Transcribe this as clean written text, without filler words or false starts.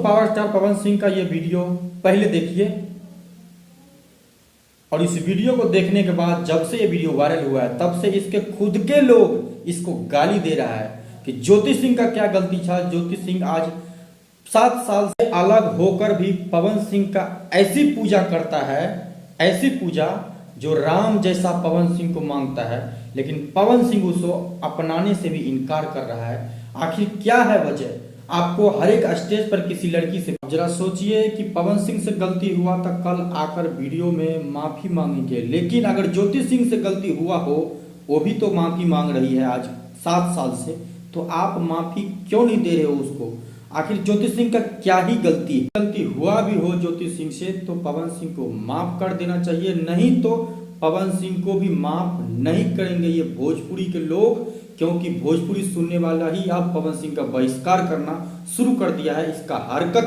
Power star Pawan Singh का ये video पहले देखिए, और इस वीडियो को देखने के बाद जब से ये वीडियो वायरल हुआ है तब से इसके खुद के लोग इसको गाली दे रहा है कि ज्योति सिंह का क्या गलती था। ज्योति सिंह आज 7 साल से अलग होकर भी पवन सिंह का ऐसी पूजा करता है, ऐसी पूजा जो राम जैसा पवन सिंह को मांगता है, लेकिन पवन सिंह उसको अपनाने से भी इनकार कर रहा है। आखिर क्या है वजह? आपको हर एक स्टेज पर किसी लड़की से जरा सोचिए कि पवन सिंह से गलती हुआ तो कल आकर वीडियो में माफी मांगेंगे, लेकिन अगर ज्योति सिंह से गलती हुआ हो, वो भी तो माफी मांग रही है आज 7 साल से, तो आप माफी क्यों नहीं दे रहे हो उसको? आखिर ज्योति सिंह का क्या ही गलती है? गलती हुआ भी हो ज्योति सिंह से तो पवन सिंह को माफ कर देना चाहिए, नहीं तो पवन सिंह को भी माफ नहीं करेंगे ये भोजपुरी के लोग, क्योंकि भोजपुरी सुनने वाला ही अब पवन सिंह का बहिष्कार करना शुरू कर दिया है। इसका हरकत